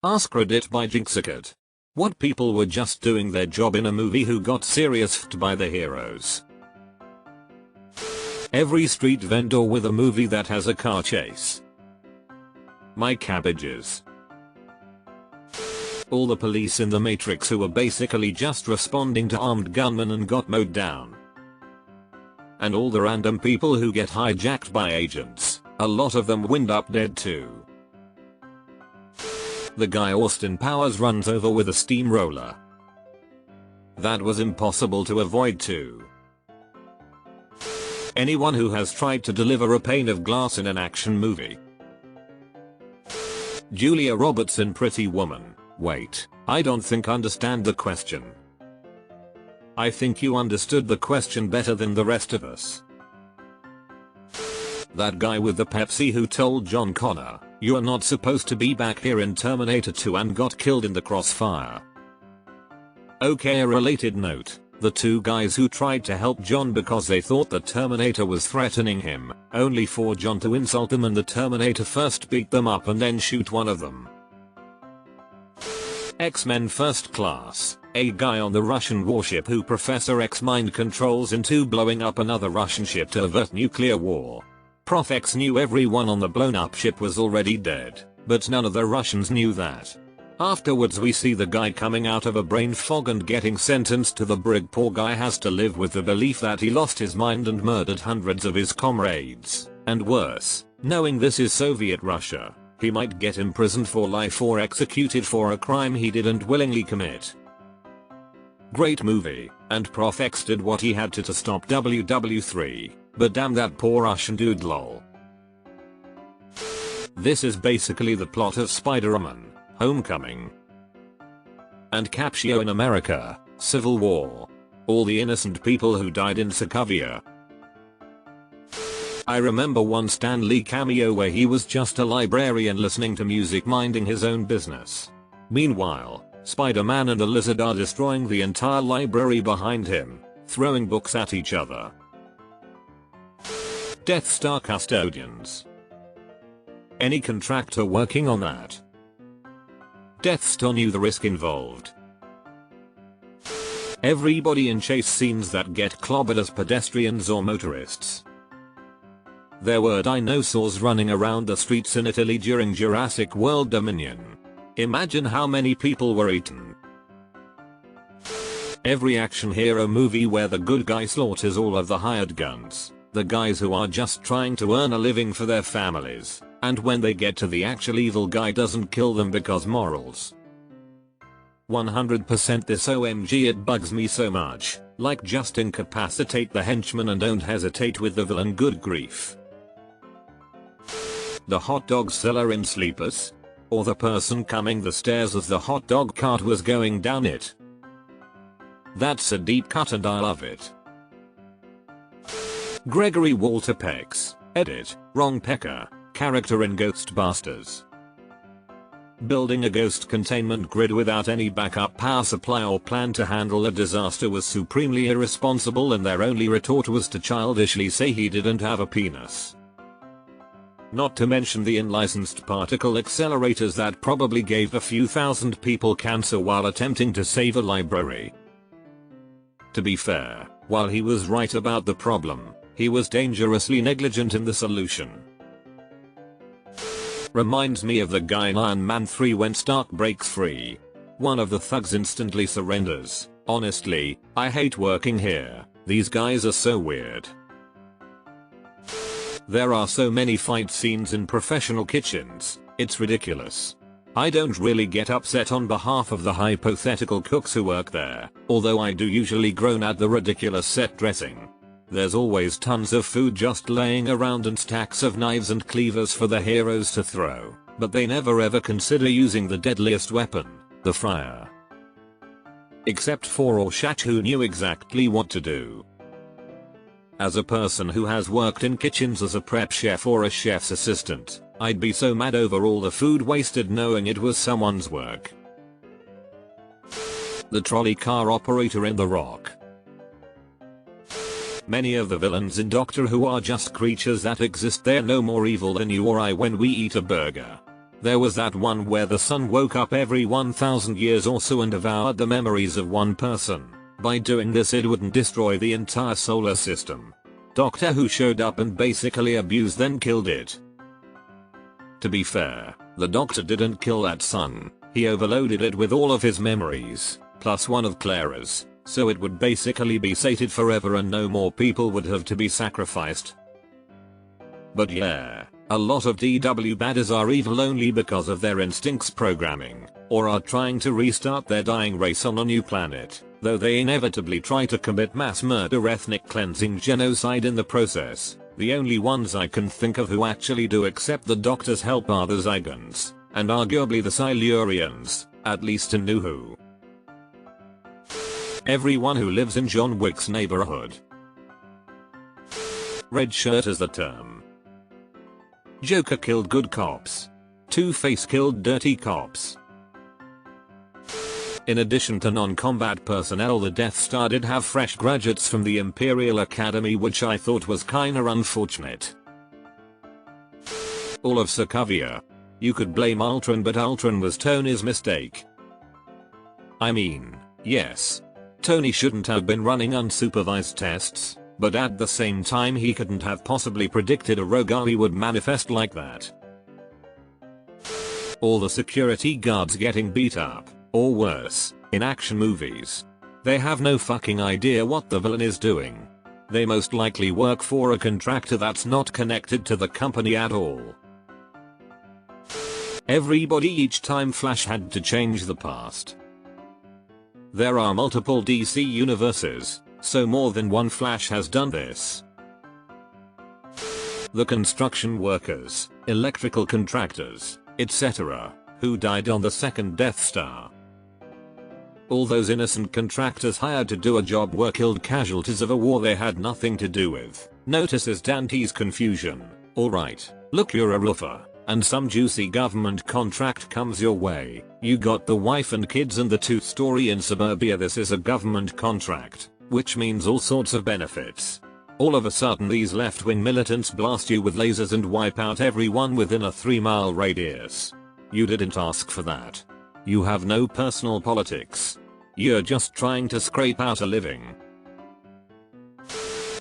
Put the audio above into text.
AskReddit by Jinxicate. What people were just doing their job in a movie who got serious by the heroes. Every street vendor with a movie that has a car chase. My cabbages. All the police in the Matrix who were basically just responding to armed gunmen and got mowed down. And all the random people who get hijacked by agents, a lot of them wind up dead too. The guy Austin Powers runs over with a steamroller. That was impossible to avoid too. Anyone who has tried to deliver a pane of glass in an action movie. Julia Roberts in Pretty Woman. Wait, I don't think understand the question. I think you understood the question better than the rest of us. That guy with the Pepsi who told John Connor, "You are not supposed to be back here" in Terminator 2 and got killed in the crossfire. Okay, a related note. The two guys who tried to help John because they thought the Terminator was threatening him, only for John to insult them and the Terminator first beat them up and then shoot one of them. X-Men First Class. A guy on the Russian warship who Professor X mind controls into blowing up another Russian ship to avert nuclear war. Prof X knew everyone on the blown up ship was already dead, but none of the Russians knew that. Afterwards we see the guy coming out of a brain fog and getting sentenced to the brig. Poor guy has to live with the belief that he lost his mind and murdered hundreds of his comrades, and worse, knowing this is Soviet Russia, he might get imprisoned for life or executed for a crime he didn't willingly commit. Great movie, and Prof X did what he had to stop WW3. But damn that poor Russian dude, lol. This is basically the plot of Spider-Man: Homecoming and Captio in America: Civil War. All the innocent people who died in Sokovia. I remember one Stan Lee cameo where he was just a librarian listening to music minding his own business. Meanwhile, Spider-Man and the Lizard are destroying the entire library behind him, throwing books at each other. Death Star custodians. Any contractor working on that. Death Star knew the risk involved. Everybody in chase scenes that get clobbered as pedestrians or motorists. There were dinosaurs running around the streets in Italy during Jurassic World Dominion. Imagine how many people were eaten. Every action hero movie where the good guy slaughters all of the hired guns. The guys who are just trying to earn a living for their families, and when they get to the actual evil guy doesn't kill them because morals. 100% this OMG, it bugs me so much, like just incapacitate the henchman and don't hesitate with the villain, good grief. The hot dog seller in Sleepers? Or the person coming the stairs as the hot dog cart was going down it? That's a deep cut and I love it. Gregory Walter Peck's, edit, wrong pecker, character in Ghostbusters. Building a ghost containment grid without any backup power supply or plan to handle a disaster was supremely irresponsible, and their only retort was to childishly say he didn't have a penis. Not to mention the unlicensed particle accelerators that probably gave a few thousand people cancer while attempting to save a library. To be fair, while he was right about the problem, he was dangerously negligent in the solution. Reminds me of the guy in Iron Man 3 when Stark breaks free. One of the thugs instantly surrenders. Honestly, I hate working here. These guys are so weird. There are so many fight scenes in professional kitchens, it's ridiculous. I don't really get upset on behalf of the hypothetical cooks who work there, although I do usually groan at the ridiculous set dressing. There's always tons of food just laying around and stacks of knives and cleavers for the heroes to throw, but they never ever consider using the deadliest weapon, the fryer. Except for Rorschach, who knew exactly what to do. As a person who has worked in kitchens as a prep chef or a chef's assistant, I'd be so mad over all the food wasted knowing it was someone's work. The trolley car operator in The Rock. Many of the villains in Doctor Who are just creatures that exist. They're no more evil than you or I when we eat a burger. There was that one where the sun woke up every 1000 years or so and devoured the memories of one person. By doing this it wouldn't destroy the entire solar system. Doctor Who showed up and basically abused then killed it. To be fair, the Doctor didn't kill that sun, he overloaded it with all of his memories, plus one of Clara's, so it would basically be sated forever and no more people would have to be sacrificed. But yeah, a lot of DW baddies are evil only because of their instincts programming, or are trying to restart their dying race on a new planet, though they inevitably try to commit mass murder, ethnic cleansing, genocide in the process. The only ones I can think of who actually do accept the Doctor's help are the Zygons, and arguably the Silurians, at least in New Who. Everyone who lives in John Wick's neighborhood. Red shirt is the term. Joker killed good cops. Two-Face killed dirty cops. In addition to non-combat personnel, the Death Star did have fresh graduates from the Imperial Academy, which I thought was kinda unfortunate. All of Sokovia. You could blame Ultron, but Ultron was Tony's mistake. I mean, yes, Tony shouldn't have been running unsupervised tests, but at the same time he couldn't have possibly predicted a rogue army would manifest like that. All the security guards getting beat up, or worse, in action movies. They have no fucking idea what the villain is doing. They most likely work for a contractor that's not connected to the company at all. Everybody each time Flash had to change the past. There are multiple DC universes, so more than one Flash has done this. The construction workers, electrical contractors, etc., who died on the second Death Star. All those innocent contractors hired to do a job were killed casualties of a war they had nothing to do with. Notices Dante's confusion. Alright, look, you're a roofer, and some juicy government contract comes your way. You got the wife and kids and the two-story in suburbia. This is a government contract, which means all sorts of benefits. All of a sudden these left-wing militants blast you with lasers and wipe out everyone within a 3-mile radius. You didn't ask for that. You have no personal politics. You're just trying to scrape out a living.